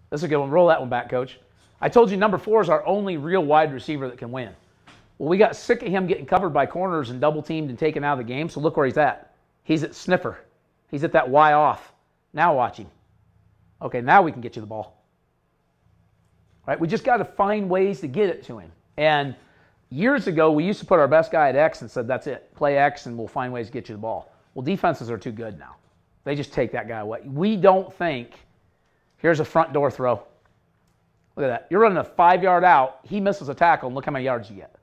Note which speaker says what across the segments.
Speaker 1: This is a good one. Roll that one back, Coach. I told you number 4 is our only real wide receiver that can win. Well, we got sick of him getting covered by corners and double teamed and taken out of the game, so look where he's at. He's at sniffer. He's at that Y off. Now watch him. Okay, now we can get you the ball. Right? We just got to find ways to get it to him. And years ago, we used to put our best guy at X and said, that's it. Play X and we'll find ways to get you the ball. Well, defenses are too good now. They just take that guy away. We don't think, here's a front door throw. Look at that. You're running a 5-yard out. He misses a tackle, and look how many yards you get.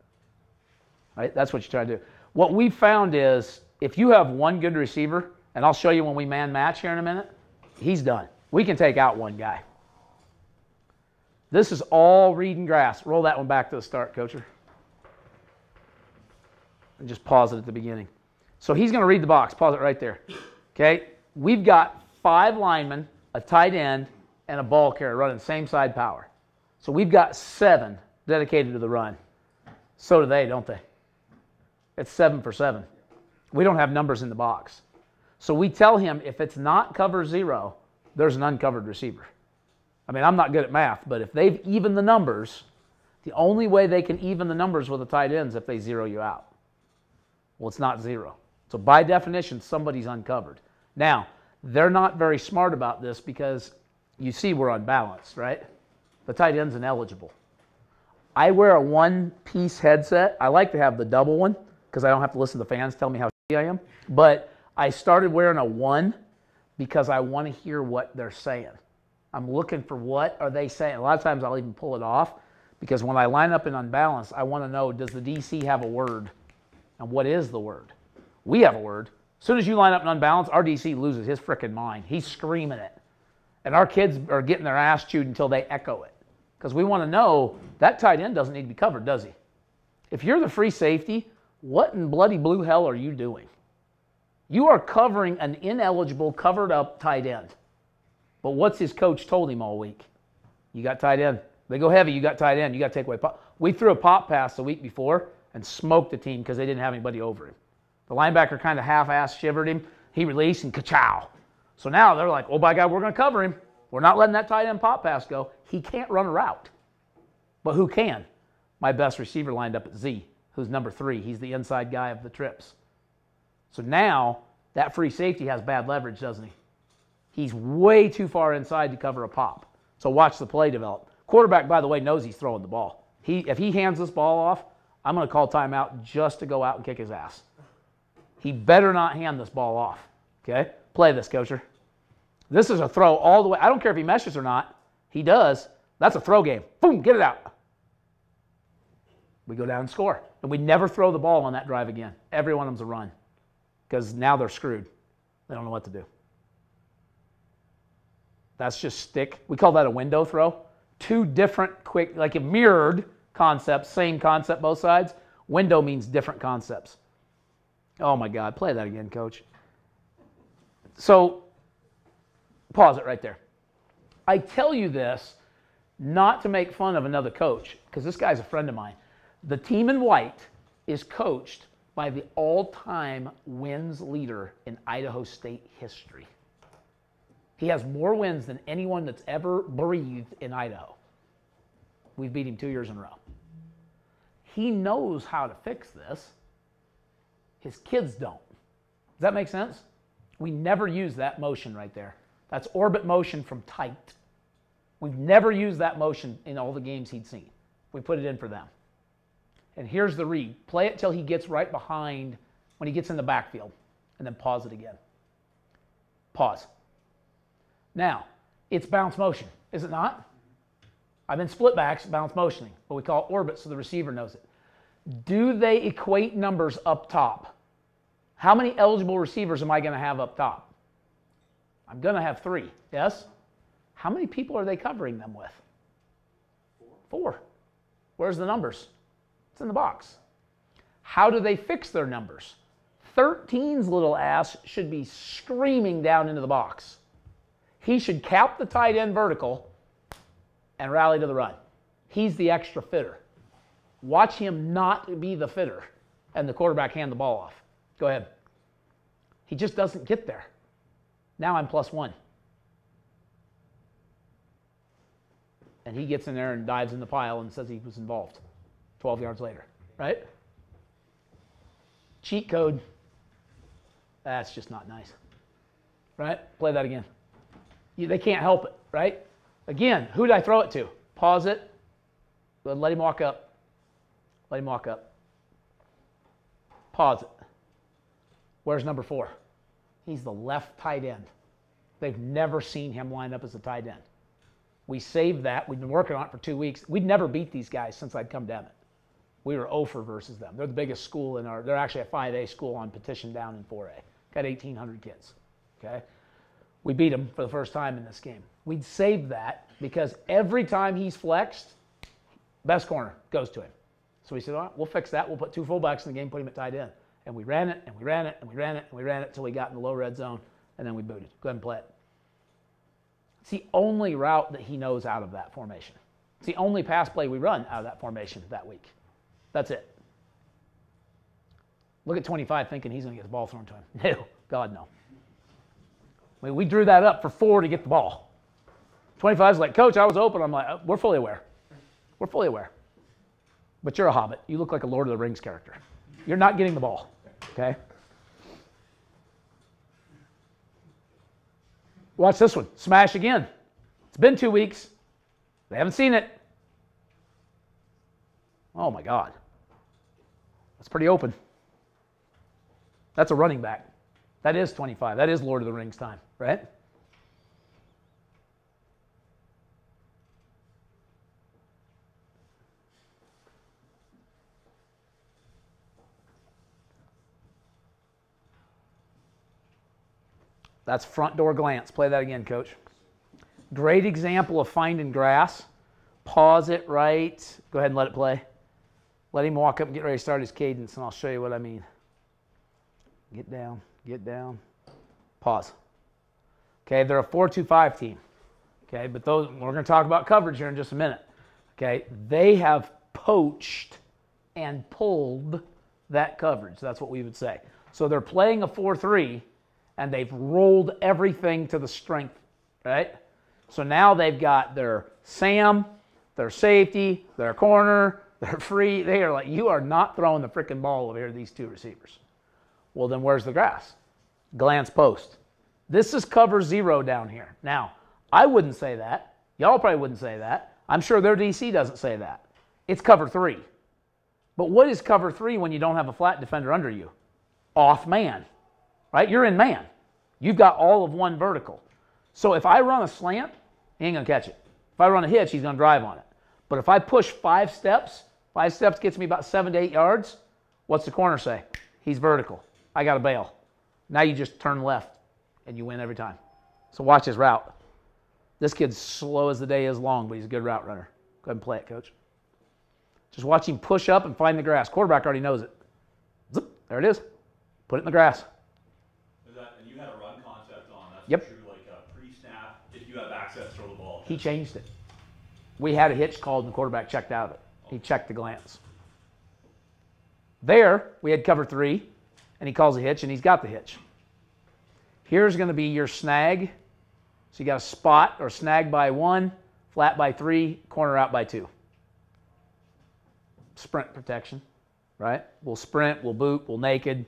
Speaker 1: Right? That's what you try to do. What we found is if you have one good receiver, and I'll show you when we man match here in a minute, he's done. We can take out one guy. This is all reading grass. Roll that one back to the start, Coacher. And just pause it at the beginning. So he's going to read the box. Pause it right there. Okay? We've got 5 linemen, a tight end, and a ball carrier running same side power. So we've got 7 dedicated to the run. So do they, don't they? It's 7 for 7. We don't have numbers in the box. So we tell him if it's not cover 0, there's an uncovered receiver. I mean, I'm not good at math, but if they've evened the numbers, the only way they can even the numbers with the tight ends is if they zero you out. Well, it's not 0. So by definition, somebody's uncovered. Now, they're not very smart about this because you see we're unbalanced, right? The tight end's ineligible. I wear a one-piece headset. I like to have the double one because I don't have to listen to the fans tell me how shitty I am. But I started wearing a 1 because I want to hear what they're saying. I'm looking for what are they saying. A lot of times I'll even pull it off because when I line up in unbalanced, I want to know, does the DC have a word? And what is the word? We have a word. As soon as you line up in unbalanced, our DC loses his frickin' mind. He's screaming it. And our kids are getting their ass chewed until they echo it. Because we want to know that tight end doesn't need to be covered, does he? If you're the free safety, what in bloody blue hell are you doing? You are covering an ineligible, covered up tight end. But what's his coach told him all week? You got tight end. They go heavy, you got tight end. You got to take away pop. We threw a pop pass the week before and smoked the team because they didn't have anybody over him. The linebacker kind of half-ass shivered him. He released and ka-chow. So now they're like, oh, by God, we're going to cover him. We're not letting that tight end pop pass go. He can't run a route. But who can? My best receiver lined up at Z, who's number 3. He's the inside guy of the trips. So now that free safety has bad leverage, doesn't he? He's way too far inside to cover a pop. So watch the play develop. Quarterback, by the way, knows he's throwing the ball. If he hands this ball off, I'm going to call timeout just to go out and kick his ass. He better not hand this ball off. Okay? Play this, Coacher. This is a throw all the way. I don't care if he meshes or not. He does. That's a throw game. Boom, get it out. We go down and score. And we never throw the ball on that drive again. Every one of them's a run. Because now they're screwed. They don't know what to do. That's just stick. We call that a window throw. 2 different quick, like a mirrored concepts, same concept both sides. Window means different concepts. Oh my God, play that again, Coach. So, pause it right there. I tell you this not to make fun of another coach, because this guy's a friend of mine. The team in white is coached by the all-time wins leader in Idaho State history. He has more wins than anyone that's ever breathed in Idaho. We've beat him 2 years in a row. He knows how to fix this. His kids don't. Does that make sense? We never use that motion right there. That's orbit motion from tight. We've never used that motion in all the games he'd seen. We put it in for them. And here's the read. Play it till he gets right behind when he gets in the backfield. And then pause it again. Pause. Now, it's bounce motion, is it not? I've been split backs, bounce motioning, but we call it orbit so the receiver knows it. Do they equate numbers up top? How many eligible receivers am I going to have up top? I'm going to have 3, yes? How many people are they covering them with? 4. Where's the numbers? It's in the box. How do they fix their numbers? 13's little ass should be screaming down into the box. He should cap the tight end vertical and rally to the run. He's the extra fitter. Watch him not be the fitter and the quarterback hand the ball off. Go ahead. He just doesn't get there. Now I'm +1. and he gets in there and dives in the pile and says he was involved 12 yards later, right? Cheat code, that's just not nice, right? Play that again. They can't help it, right? Again, who did I throw it to? Pause it. Let him walk up. Let him walk up. Pause it. Where's number 4? He's the left tight end. They've never seen him line up as a tight end. We saved that. We've been working on it for 2 weeks. We'd never beat these guys since I'd come to Emmett. We were 0 versus them. They're the biggest school in our, they're actually a 5A school on petition down in 4A. Got 1,800 kids, okay? We beat them for the first time in this game. We'd saved that because every time he's flexed, best corner goes to him. So we said, all right, we'll fix that. We'll put 2 fullbacks in the game, put him at tight end. And we ran it, and we ran it, and we ran it, and we ran it until we got in the low red zone, and then we booted. Go ahead and play it. It's the only route that he knows out of that formation. It's the only pass play we run out of that formation that week. That's it. Look at 25 thinking he's going to get the ball thrown to him. No, God, no. I mean, we drew that up for 4 to get the ball. 25's like, Coach, I was open. I'm like, we're fully aware. We're fully aware. But you're a hobbit. You look like a Lord of the Rings character. You're not getting the ball, okay? Watch this one. Smash again. It's been 2 weeks. They haven't seen it. Oh, my God. That's pretty open. That's a running back. That is 25. That is Lord of the Rings time, right? That's front door glance. Play that again, Coach. Great example of finding grass. Pause it right. Go ahead and let it play. Let him walk up and get ready to start his cadence, and I'll show you what I mean. Get down, get down. Pause. Okay, they're a 4-2-5 team. Okay, but those, we're going to talk about coverage here in just a minute. Okay, they have poached and pulled that coverage. That's what we would say. So they're playing a 4-3, and they've rolled everything to the strength, right? So now they've got their Sam, their safety, their corner, their free. They are like, you are not throwing the freaking ball over here to these 2 receivers. Well, then where's the grass? Glance post. This is cover 0 down here. Now, I wouldn't say that. Y'all probably wouldn't say that. I'm sure their DC doesn't say that. It's cover 3. But what is cover 3 when you don't have a flat defender under you? Off man, right? You're in man. You've got all of one vertical. So if I run a slant, he ain't going to catch it. If I run a hitch, he's going to drive on it. But if I push 5 steps gets me about 7 to 8 yards, what's the corner say? He's vertical. I got to bail. Now you just turn left, and you win every time. So watch his route. This kid's slow as the day is long, but he's a good route runner. Go ahead and play it, Coach. Just watch him push up and find the grass. Quarterback already knows it. Zip, there it is. Put it in the grass.
Speaker 2: And you had a run concept on. That's
Speaker 1: yep.
Speaker 2: true, like a pre-snap, if you have access, throw the ball.
Speaker 1: He changed it. We had a hitch called, and the quarterback checked out of it. He checked the glance. There, we had cover 3, and he calls a hitch, and he's got the hitch. Here's going to be your snag. So you got a spot or snag by 1, flat by 3, corner out by 2. Sprint protection, right? We'll sprint, we'll boot, we'll naked.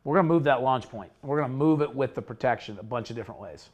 Speaker 1: We're going to move that launch point. We're going to move it with the protection a bunch of different ways.